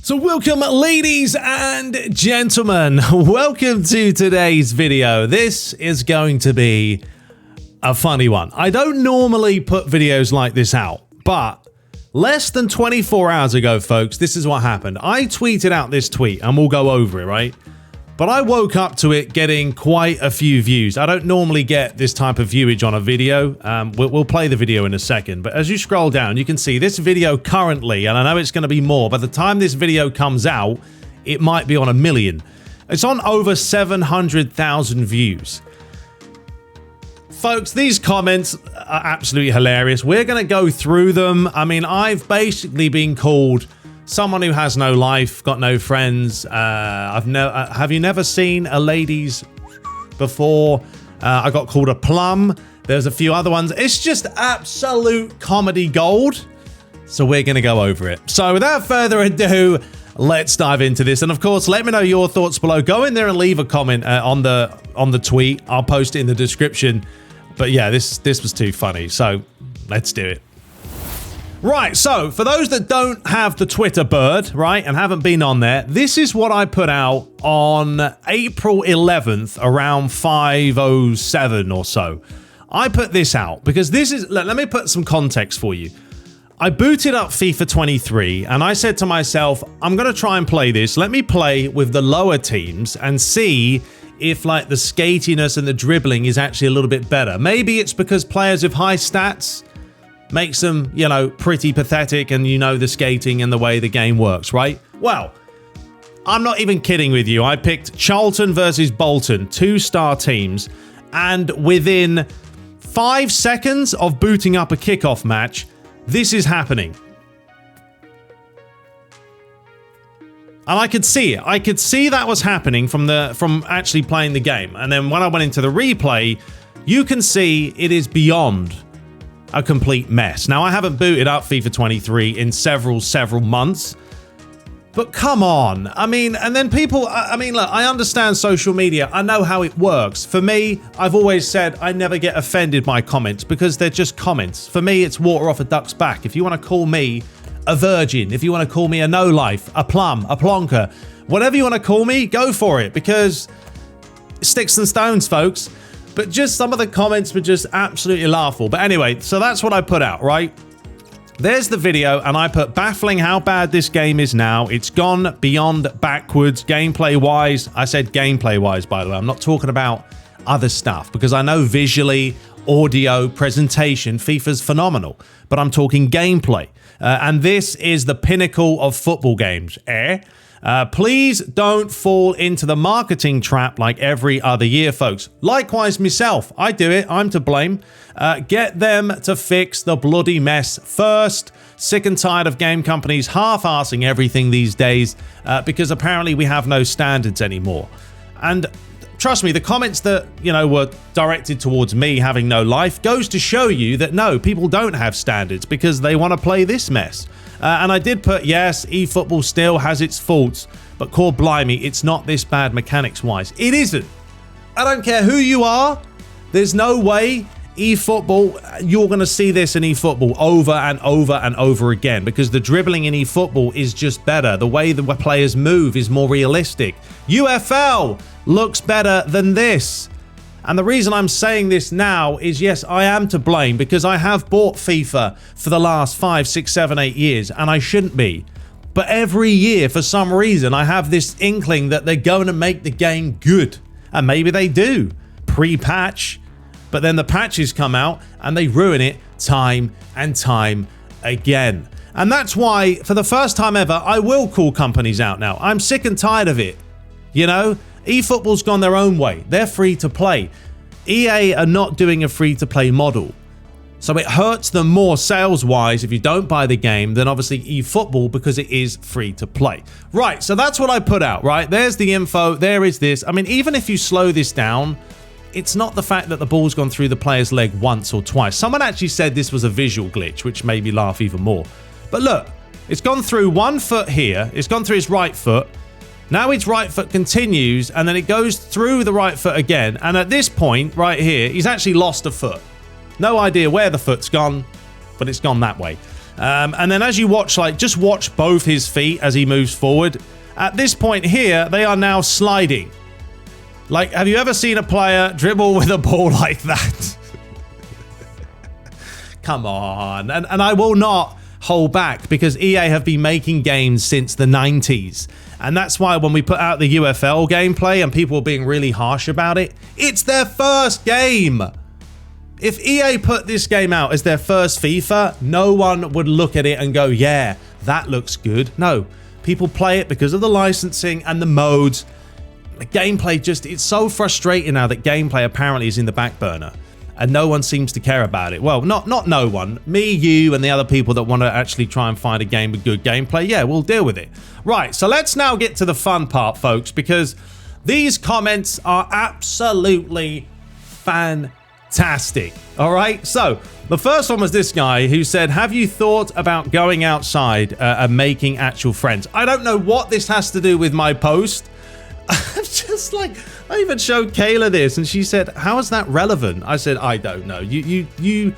So welcome, ladies and gentlemen. Welcome to today's video. This is going to be a funny one. I don't normally put videos like this out, but less than 24 hours ago, folks, this is what happened. I tweeted out this tweet, and we'll go over it, right? But I woke up to it getting quite a few views. I don't normally get this type of viewage on a video. We'll play the video in a second. But as you scroll down, you can see this video currently, and I know it's going to be more. By the time this video comes out, it might be on 1 million. It's on over 700,000 views. Folks, these comments are absolutely hilarious. We're going to go through them. I mean, I've basically been called someone who has no life, got no friends. Have you never seen a ladies before? I got called a plum. There's a few other ones. It's just absolute comedy gold. So we're going to go over it. So without further ado, let's dive into this. And of course, let me know your thoughts below. Go in there and leave a comment on the tweet. I'll post it in the description. But yeah, this was too funny. So let's do it. Right, so for those that don't have the Twitter bird, right, and haven't been on there, this is what I put out on April 11th around 5:07 or so. I put this out because this is, let me put some context for you. I booted up FIFA 23 and I said to myself, I'm going to try and play this. Let me play with the lower teams and see if like the skatiness and the dribbling is actually a little bit better. Maybe it's because players with high stats makes them, you know, pretty pathetic, and you know the skating and the way the game works, right? Well, I'm not even kidding with you. I picked Charlton versus Bolton, 2-star teams, and within 5 seconds of booting up a kickoff match, this is happening. And I could see it. I could see that was happening from actually playing the game. And then when I went into the replay, you can see it is beyond a complete mess. Now, I haven't booted up FIFA 23 in several months, but come on. I mean, and then people, I mean, look, I understand social media. I know how it works. For me, I've always said I never get offended by comments because they're just comments. For me, it's water off a duck's back. If you want to call me a virgin, if you want to call me a no-life, a plum, a plonker, whatever you want to call me, go for it, because sticks and stones, folks. But just some of the comments were just absolutely laughable. But anyway, so that's what I put out, right? There's the video, and I put baffling how bad this game is now. It's gone beyond backwards gameplay-wise. I said gameplay-wise, by the way. I'm not talking about other stuff, because I know visually, audio, presentation, FIFA's phenomenal. But I'm talking gameplay. And this is the pinnacle of football games, please don't fall into the marketing trap like every other year, folks. Likewise, myself, I do it. I'm to blame. Get them to fix the bloody mess first. Sick and tired of game companies half-arsing everything these days because apparently we have no standards anymore. And trust me, the comments that, you know, were directed towards me having no life goes to show you that no, people don't have standards because they want to play this mess. And I did put, yes, eFootball still has its faults, but core blimey, it's not this bad mechanics-wise. It isn't. I don't care who you are. There's no way eFootball, you're going to see this in eFootball over and over and over again, because the dribbling in eFootball is just better. The way the players move is more realistic. UFL looks better than this. And the reason I'm saying this now is, yes, I am to blame because I have bought FIFA for the last 5, 6, 7, 8 years, and I shouldn't be. But every year, for some reason, I have this inkling that they're going to make the game good. And maybe they do, pre-patch. But then the patches come out and they ruin it time and time again. And that's why, for the first time ever, I will call companies out now. I'm sick and tired of it. You know? eFootball's gone their own way. They're free to play. EA are not doing a free to play model. So it hurts them more sales-wise if you don't buy the game than obviously eFootball, because it is free to play. Right, so that's what I put out, right? There's the info. There is this. I mean, even if you slow this down, it's not the fact that the ball's gone through the player's leg once or twice. Someone actually said this was a visual glitch, which made me laugh even more. But look, it's gone through 1 foot here. It's gone through his right foot. Now his right foot continues, and then it goes through the right foot again. And at this point, right here, he's actually lost a foot. No idea where the foot's gone, but it's gone that way. And then as you watch, like, just watch both his feet as he moves forward. At this point here, they are now sliding. Like, have you ever seen a player dribble with a ball like that? Come on. And I will not hold back, because EA have been making games since the 90s. And that's why when we put out the UFL gameplay and people were being really harsh about it, it's their first game. If EA put this game out as their first FIFA, no one would look at it and go, yeah, that looks good. No, people play it because of the licensing and the modes. The gameplay just, it's so frustrating now that gameplay apparently is in the back burner and no one seems to care about it. Well, not no one. Me, you, and the other people that want to actually try and find a game with good gameplay, yeah, we'll deal with it. Right, so let's now get to the fun part, folks, because these comments are absolutely fantastic. All right, so the first one was this guy who said, have you thought about going outside and making actual friends? I don't know what this has to do with my post. I'm just like, I even showed Kayla this and she said, how is that relevant? I said, I don't know. You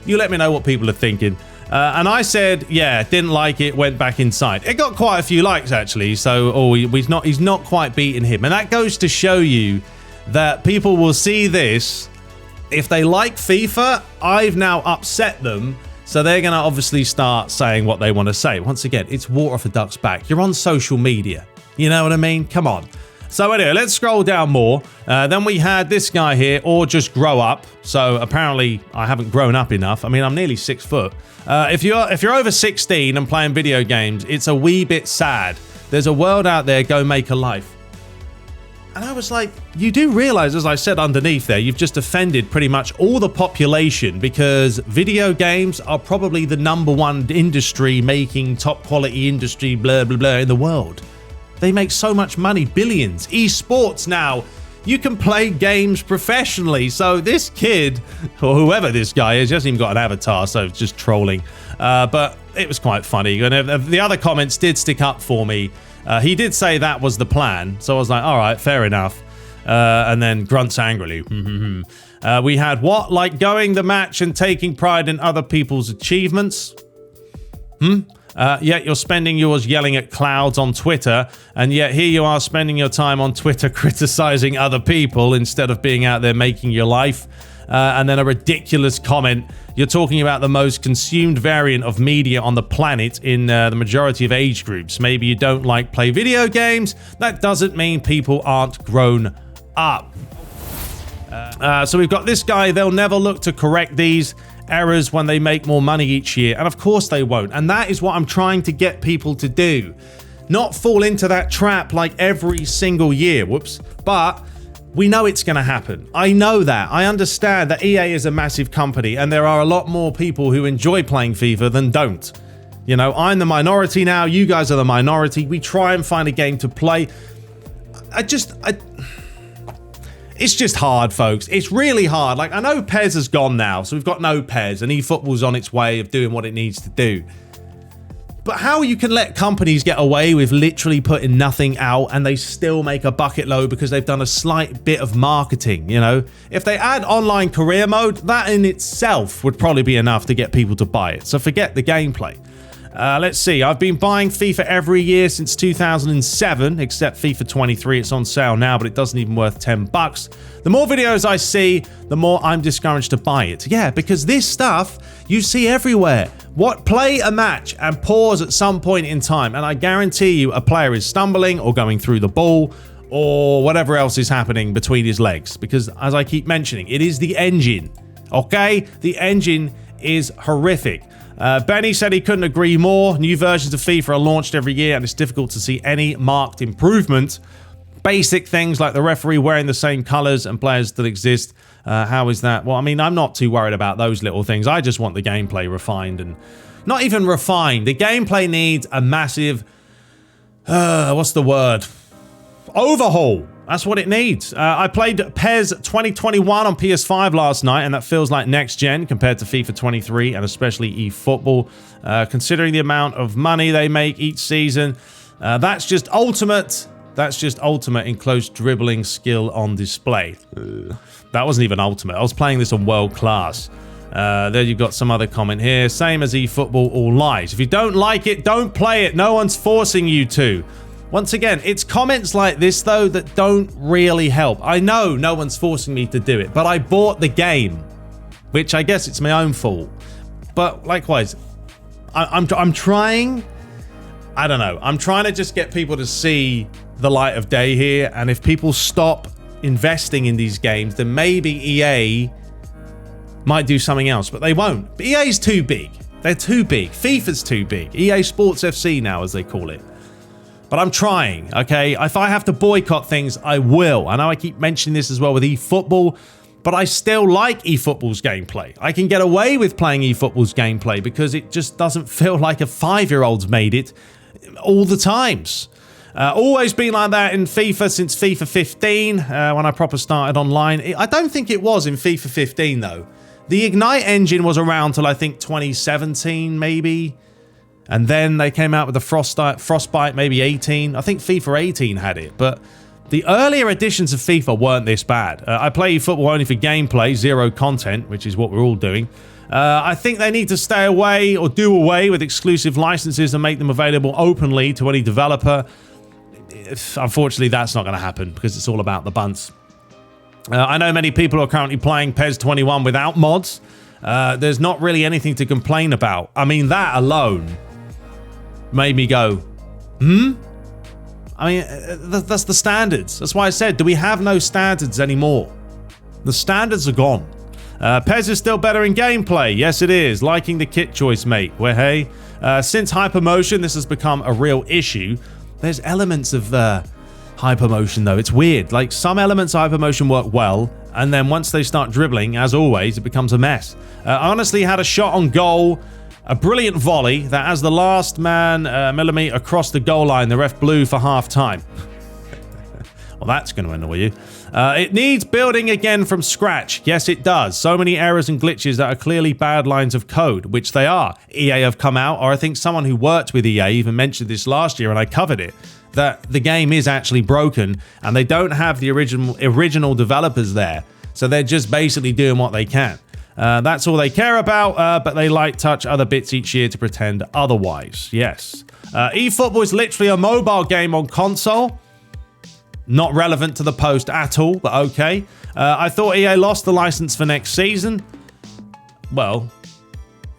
let me know what people are thinking. And I said, yeah, didn't like it, went back inside. It got quite a few likes actually. So he's not quite beating him. And that goes to show you that people will see this. If they like FIFA, I've now upset them. So they're going to obviously start saying what they want to say. Once again, it's water off a duck's back. You're on social media. You know what I mean? Come on. So anyway, let's scroll down more. Then we had this guy here, or just grow up. So apparently I haven't grown up enough. I mean, I'm nearly 6 foot. If you're over 16 and playing video games, it's a wee bit sad. There's a world out there, go make a life. And I was like, you do realize, as I said underneath there, you've just offended pretty much all the population, because video games are probably the #1 industry making top quality industry, blah, blah, blah, in the world. They make so much money, billions. Esports now, you can play games professionally. So this kid, or whoever this guy is, he hasn't even got an avatar, so it's just trolling. But it was quite funny. And the other comments did stick up for me. He did say that was the plan. So I was like, all right, fair enough. And then grunts angrily. We had what? Like going the match and taking pride in other people's achievements? Yet you're spending yours yelling at clouds on Twitter, and yet here you are spending your time on Twitter criticizing other people instead of being out there making your life. And then a ridiculous comment. You're talking about the most consumed variant of media on the planet in the majority of age groups. Maybe you don't play video games. That doesn't mean people aren't grown up. So we've got this guy. They'll never look to correct these errors when they make more money each year, and of course they won't. And that is what I'm trying to get people to do, not fall into that trap like every single year. Whoops. But we know it's going to happen. I know that. I understand that EA is a massive company and there are a lot more people who enjoy playing FIFA than don't. You know, I'm the minority now, you guys are the minority. We try and find a game to play. It's just hard, folks. It's really hard. Like, I know PES has gone now, so we've got no PES, and eFootball's on its way of doing what it needs to do. But how you can let companies get away with literally putting nothing out and they still make a bucket load because they've done a slight bit of marketing, you know? If they add online career mode, that in itself would probably be enough to get people to buy it. So forget the gameplay. Let's see. I've been buying FIFA every year since 2007, except FIFA 23. It's on sale now, but it doesn't even worth $10. The more videos I see, the more I'm discouraged to buy it. Yeah, because this stuff you see everywhere. Play a match and pause at some point in time, and I guarantee you a player is stumbling or going through the ball or whatever else is happening between his legs. Because as I keep mentioning, it is the engine. Okay? The engine is horrific. Benny said he couldn't agree more. New versions of FIFA are launched every year and it's difficult to see any marked improvement. Basic things like the referee wearing the same colors and players that exist. How is that? Well, I mean, I'm not too worried about those little things. I just want the gameplay refined, and not even refined. The gameplay needs a massive, what's the word? Overhaul. That's what it needs. I played PES 2021 on PS5 last night, and that feels like next gen compared to FIFA 23 and especially eFootball. Considering the amount of money they make each season, that's just ultimate. That's just ultimate in close dribbling skill on display. That wasn't even ultimate. I was playing this on world class. There you've got some other comment here. Same as eFootball, all lies. If you don't like it, don't play it. No one's forcing you to. Once again, it's comments like this, though, that don't really help. I know no one's forcing me to do it, but I bought the game, which I guess it's my own fault. But likewise, I'm trying... I don't know. I'm trying to just get people to see the light of day here, and if people stop investing in these games, then maybe EA might do something else, but they won't. But EA's too big. They're too big. FIFA's too big. EA Sports FC now, as they call it. But I'm trying, okay? If I have to boycott things, I will. I know I keep mentioning this as well with eFootball, but I still like eFootball's gameplay. I can get away with playing eFootball's gameplay because it just doesn't feel like a 5-year-old's made it all the times. Always been like that in FIFA since FIFA 15, when I proper started online. I don't think it was in FIFA 15, though. The Ignite engine was around till I think 2017, maybe. And then they came out with the Frostbite, maybe 18. I think FIFA 18 had it, but the earlier editions of FIFA weren't this bad. I play football only for gameplay, zero content, which is what we're all doing. I think they need to stay away or do away with exclusive licenses and make them available openly to any developer. Unfortunately, that's not going to happen because it's all about the bunts. I know many people are currently playing PES 21 without mods. There's not really anything to complain about. I mean, that alone made me go, I mean, that's the standards. That's why I said, do we have no standards anymore? The standards are gone. PES is still better in gameplay. Yes, it is. Liking the kit choice, mate. Where, hey, since hypermotion, this has become a real issue. There's elements of hypermotion, though. It's weird. Like, some elements of hypermotion work well, and then once they start dribbling, as always, it becomes a mess. I honestly had a shot on goal, a brilliant volley that as the last man millimeter across the goal line, the ref blew for half time. Well, that's going to annoy you. It needs building again from scratch. Yes, it does. So many errors and glitches that are clearly bad lines of code, which they are. EA have come out, or I think someone who worked with EA even mentioned this last year, and I covered it, that the game is actually broken, and they don't have the original developers there. So they're just basically doing what they can. That's all they care about, but they light touch other bits each year to pretend otherwise. Yes. eFootball is literally a mobile game on console. Not relevant to the post at all, but okay. I thought EA lost the license for next season. Well,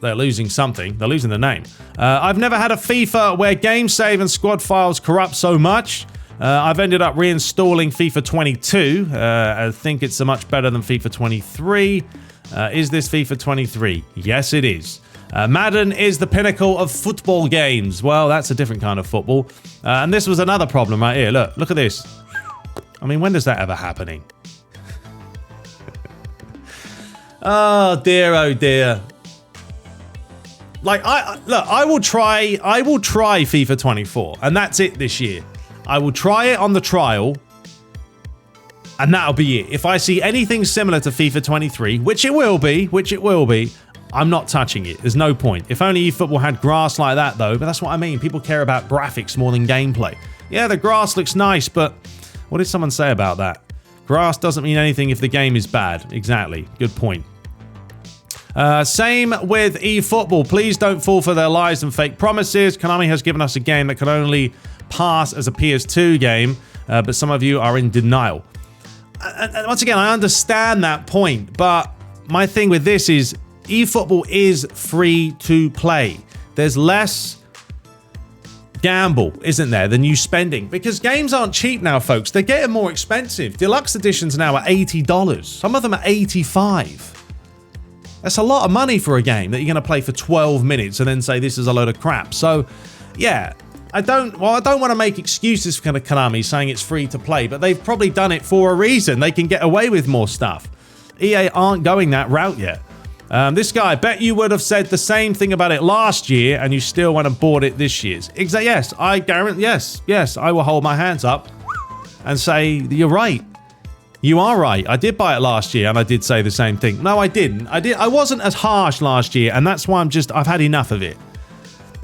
they're losing something. They're losing the name. I've never had a FIFA where game save and squad files corrupt so much. I've ended up reinstalling FIFA 22. I think it's so much better than FIFA 23. Is this FIFA 23? Yes, it is. Madden is the pinnacle of football games. Well, that's a different kind of football. And this was another problem right here. Look at this. I mean, when does that ever happening? Oh dear. Like, I will try FIFA 24, and that's it this year. I will try it on the trial, and that'll be it. If I see anything similar to FIFA 23, which it will be, I'm not touching it. There's no point. If only eFootball had grass like that, though. But that's what I mean. People care about graphics more than gameplay. Yeah, the grass looks nice, but what did someone say about that? Grass doesn't mean anything if the game is bad. Exactly. Good point. Same with eFootball. Please don't fall for their lies and fake promises. Konami has given us a game that can only pass as a PS2 game, but some of you are in denial. And once again, I understand that point, but my thing with this is eFootball is free to play. There's less gamble, isn't there, than you spending, because games aren't cheap now, folks. They're getting more expensive. Deluxe editions now are $80. Some of them are $85. That's a lot of money for a game that you're going to play for 12 minutes and then say this is a load of crap. So, yeah, I don't want to make excuses for Konami saying it's free to play, but they've probably done it for a reason. They can get away with more stuff. EA aren't going that route yet. This guy, I bet you would have said the same thing about it last year and you still went and bought it this year. Exactly. Yes, I guarantee. Yes, I will hold my hands up and say you're right. You are right. I did buy it last year and I did say the same thing. No, I didn't. I wasn't as harsh last year, and that's why I've had enough of it.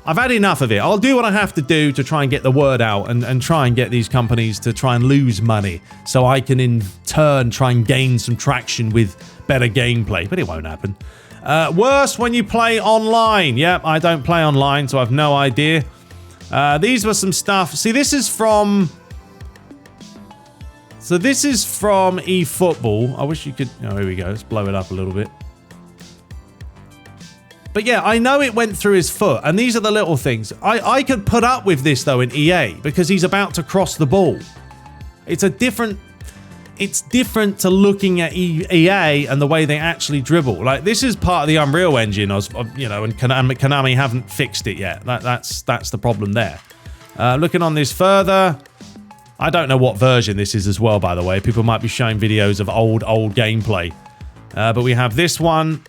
I've had enough of it. I'll do what I have to do to try and get the word out and try and get these companies to try and lose money so I can in turn try and gain some traction with better gameplay, but it won't happen. Worse when you play online. Yep, I don't play online, so I've no idea. These were some stuff. See, this is from... So this is from eFootball. I wish you could... Oh, here we go. Let's blow it up a little bit. But yeah, I know it went through his foot, and these are the little things. I could put up with this, though, in EA, because he's about to cross the ball. It's different to looking at EA and the way they actually dribble. Like, this is part of the Unreal Engine, you know, and Konami haven't fixed it yet. That's the problem there. Looking on this further, I don't know what version this is as well, by the way. People might be showing videos of old gameplay. But we have this one.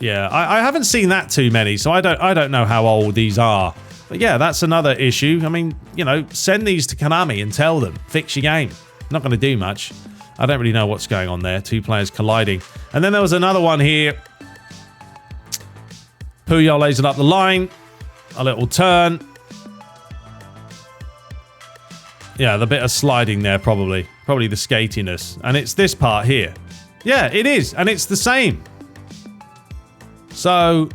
Yeah, I haven't seen that too many, so I don't know how old these are. But yeah, that's another issue. I mean, you know, send these to Konami and tell them, fix your game. Not going to do much. I don't really know what's going on there. Two players colliding. And then there was another one here. Puyol lays it up the line. A little turn. Yeah, the bit of sliding there, probably. Probably the skatiness. And it's this part here. Yeah, it is. And it's the same. So,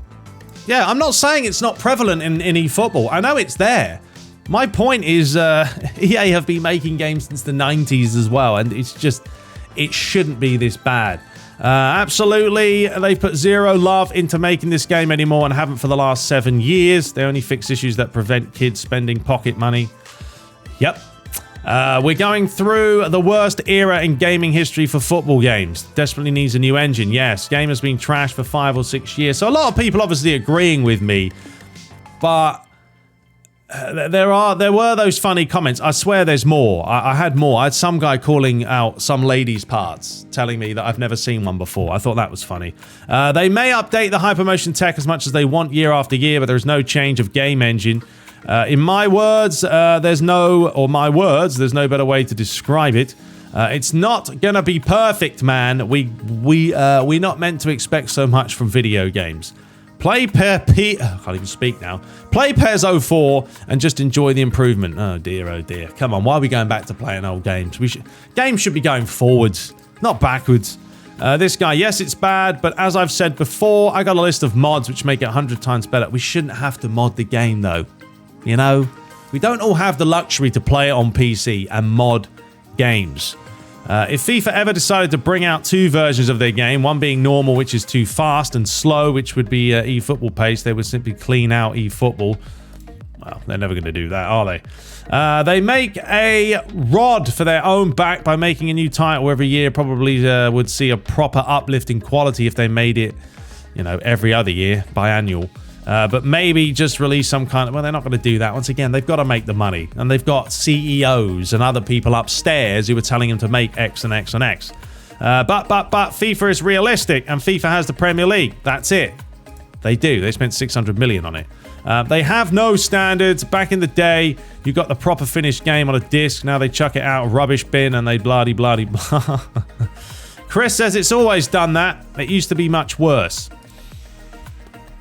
yeah, I'm not saying it's not prevalent in eFootball. I know it's there. My point is EA have been making games since the 90s as well, and it's just, it shouldn't be this bad. Absolutely, they put zero love into making this game anymore and haven't for the last 7 years. They only fix issues that prevent kids spending pocket money. Yep. We're going through the worst era in gaming history for football games. Desperately needs a new engine. Yes, game has been trashed for 5 or 6 years. So a lot of people obviously agreeing with me, but there were those funny comments. I swear there's more. I had more. I had some guy calling out some lady's parts, telling me that I've never seen one before. I thought that was funny. They may update the hypermotion tech as much as they want year after year, but there is no change of game engine. In my words, there's no better way to describe it. It's not gonna be perfect, man. We're not meant to expect so much from video games. Play can't even speak now. Play PES 04 and just enjoy the improvement. Oh dear, oh dear. Come on, why are we going back to playing old games? Games should be going forwards, not backwards. This guy, yes, it's bad, but as I've said before, I got a list of mods which make it 100 times better. We shouldn't have to mod the game, though. You know, we don't all have the luxury to play it on PC and mod games. If FIFA ever decided to bring out 2 versions of their game, one being normal, which is too fast, and slow, which would be eFootball pace, they would simply clean out eFootball. Well, they're never going to do that, are they? They make a rod for their own back by making a new title every year. Probably would see a proper uplift in quality if they made it, you know, every other year, biannual. But maybe just release some kind of... Well, they're not going to do that. Once again, they've got to make the money. And they've got CEOs and other people upstairs who are telling them to make X and X and X. But FIFA is realistic, and FIFA has the Premier League. That's it. They do. They spent 600 million on it. They have no standards. Back in the day, you got the proper finished game on a disc. Now they chuck it out a rubbish bin and they blah-de-blah-de-blah. Chris says it's always done that. It used to be much worse.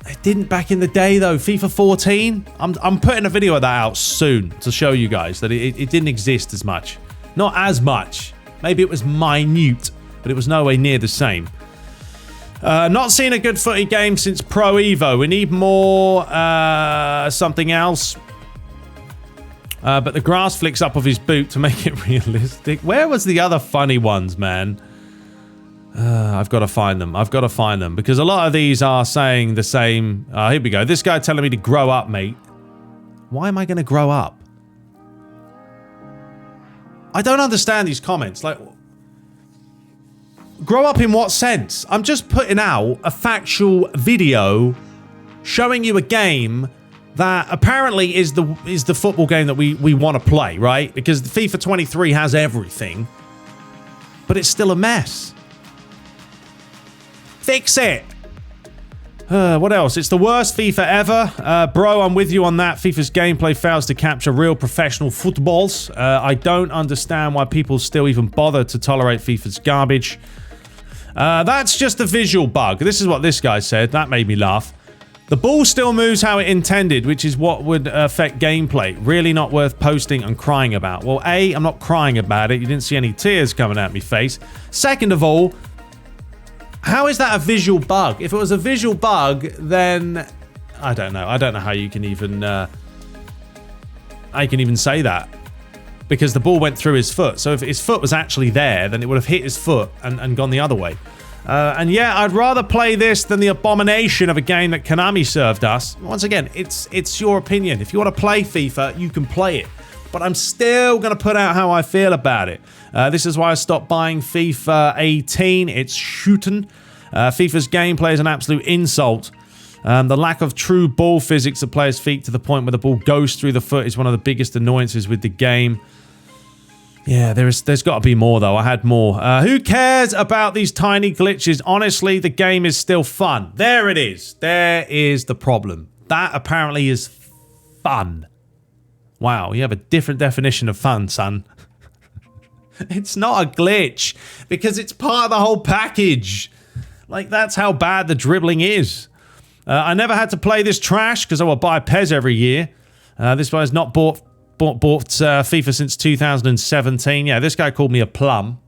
It didn't back in the day, though. FIFA 14? I'm putting a video of that out soon to show you guys that it didn't exist as much. Not as much. Maybe it was minute, but it was nowhere near the same. Not seen a good footy game since Pro Evo. We need more something else. But the grass flicks up of his boot to make it realistic. Where was the other funny ones, man? I've got to find them. I've got to find them. Because a lot of these are saying the same. Here we go. This guy telling me to grow up, mate. Why am I going to grow up? I don't understand these comments. Like, grow up in what sense? I'm just putting out a factual video showing you a game that apparently is the football game that we want to play, right? Because the FIFA 23 has everything. But it's still a mess. Fix it. What else? It's the worst FIFA ever. Bro, I'm with you on that. FIFA's gameplay fails to capture real professional footballs. I don't understand why people still even bother to tolerate FIFA's garbage. That's just a visual bug. This is what this guy said. That made me laugh. The ball still moves how it intended, which is what would affect gameplay. Really not worth posting and crying about. Well, A, I'm not crying about it. You didn't see any tears coming out my face. Second of all, How is that a visual bug? If it was a visual bug, then I don't know. I don't know how you can even say that, because the ball went through his foot. So if his foot was actually there, then it would have hit his foot and gone the other way. And yeah, I'd rather play this than the abomination of a game that Konami served us. Once again, it's your opinion. If you want to play FIFA, you can play it. But I'm still going to put out how I feel about it. This is why I stopped buying FIFA 18. It's shooting. FIFA's gameplay is an absolute insult. The lack of true ball physics of players' feet to the point where the ball goes through the foot is one of the biggest annoyances with the game. Yeah, there's got to be more, though. I had more. Who cares about these tiny glitches? Honestly, the game is still fun. There it is. There is the problem. That apparently is fun. Wow, you have a different definition of fun, son. It's not a glitch, because it's part of the whole package. Like, that's how bad the dribbling is. I never had to play this trash, because I will buy PES every year. This guy's not bought FIFA since 2017. Yeah, this guy called me a plum.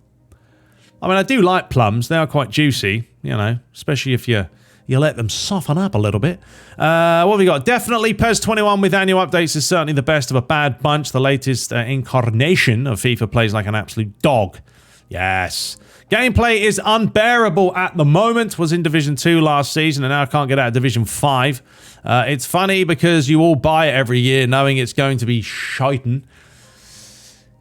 I mean, I do like plums. They are quite juicy, you know, especially if you let them soften up a little bit. What have we got? Definitely PES 21 with annual updates is certainly the best of a bad bunch. The latest incarnation of FIFA plays like an absolute dog. Yes. Gameplay is unbearable at the moment. Was in Division 2 last season, and now I can't get out of Division 5. It's funny because you all buy it every year knowing it's going to be shiting.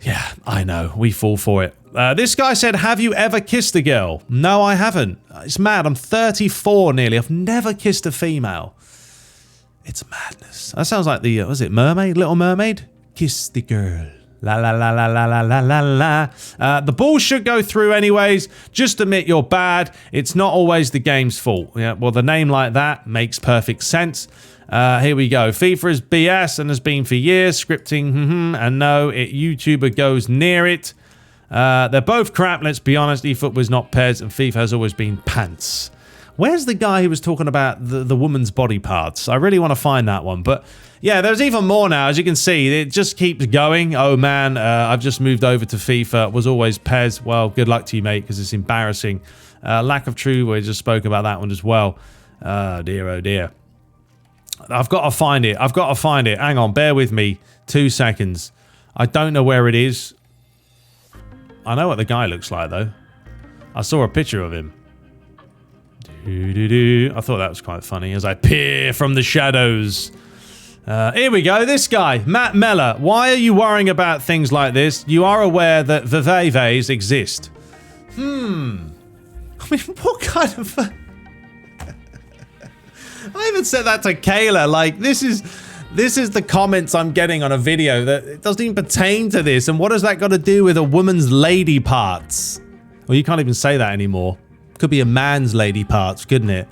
Yeah, I know. We fall for it. This guy said, have you ever kissed a girl? No, I haven't. It's mad. I'm 34 nearly. I've never kissed a female. It's madness. That sounds like the, was it Mermaid? Little Mermaid? Kiss the girl. La la la la la la la la la. The ball should go through anyways. Just admit you're bad. It's not always the game's fault. Yeah, well, the name like that makes perfect sense. Here we go. FIFA is BS and has been for years. Scripting, and no, YouTuber goes near it. They're both crap, let's be honest. eFoot was not PES, and FIFA has always been pants. Where's the guy who was talking about the woman's body parts? I really want to find that one, but yeah, there's even more now. As you can see, it just keeps going. Oh man, I've just moved over to FIFA. Was always PES. Well, good luck to you, mate, because it's embarrassing. Lack of true, we just spoke about that one as well. Oh dear, oh dear. I've got to find it. I've got to find it. Hang on, bear with me. 2 seconds. I don't know where it is. I know what the guy looks like, though. I saw a picture of him. I thought that was quite funny as I peer from the shadows. Here we go. This guy, Matt Meller. Why are you worrying about things like this? You are aware that Vivaves exist. I mean, what kind of... I even said that to Kayla. Like, this is the comments I'm getting on a video that it doesn't even pertain to this. And what has that got to do with a woman's lady parts? Well, you can't even say that anymore. Could be a man's lady parts, couldn't it?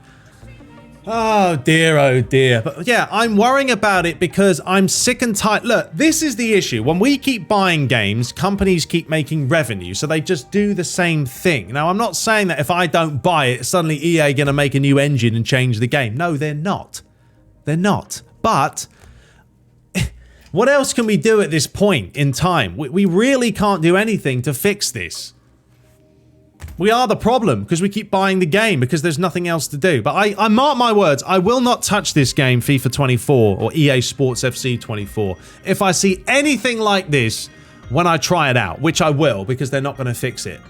Oh dear, oh dear. But yeah, I'm worrying about it because I'm sick and tired. Look, this is the issue. When we keep buying games, companies keep making revenue, so they just do the same thing. Now, I'm not saying that if I don't buy it, suddenly EA going to make a new engine and change the game. No, they're not. They're not. But what else can we do at this point in time? We really can't do anything to fix this. We are the problem because we keep buying the game because there's nothing else to do. But I mark my words, I will not touch this game, FIFA 24 or EA Sports FC 24, if I see anything like this when I try it out, which I will because they're not going to fix it.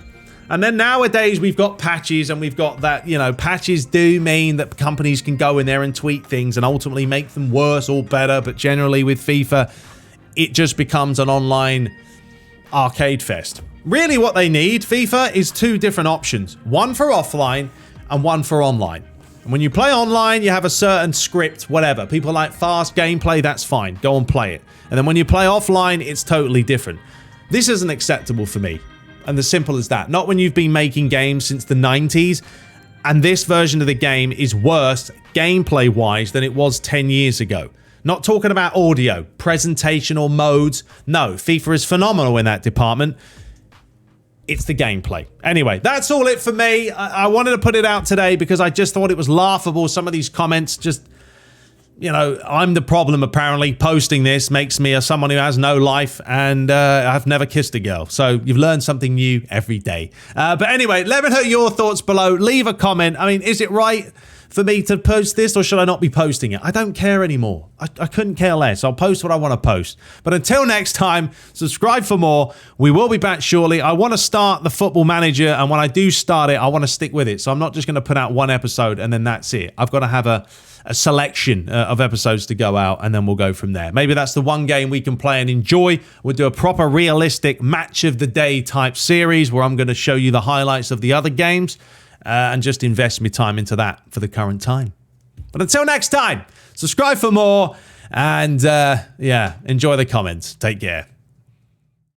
And then nowadays we've got patches and we've got that, you know, patches do mean that companies can go in there and tweak things and ultimately make them worse or better. But generally with FIFA, it just becomes an online arcade fest. Really what they need, FIFA, is two different options. One for offline and one for online. And when you play online, you have a certain script, whatever. People like fast gameplay, that's fine. Go and play it. And then when you play offline, it's totally different. This isn't acceptable for me. And as simple as that. Not when you've been making games since the 90s. And this version of the game is worse gameplay-wise than it was 10 years ago. Not talking about audio, presentation or modes. No, FIFA is phenomenal in that department. It's the gameplay. Anyway, that's all it for me. I wanted to put it out today because I just thought it was laughable. Some of these comments just... you know, I'm the problem apparently. Posting this makes me someone who has no life, and I've never kissed a girl. So you've learned something new every day. But anyway, let me know your thoughts below. Leave a comment. I mean, is it right for me to post this, or should I not be posting it? I don't care anymore. I couldn't care less. I'll post what I want to post. But until next time, subscribe for more. We will be back shortly. I want to start the Football Manager, and when I do start it, I want to stick with it. So I'm not just going to put out one episode and then that's it. I've got to have a selection of episodes to go out, and then we'll go from there. Maybe that's the one game we can play and enjoy. We'll do a proper realistic match of the day type series where I'm going to show you the highlights of the other games. And just invest my time into that for the current time. But until next time, subscribe for more, and yeah, enjoy the comments. Take care.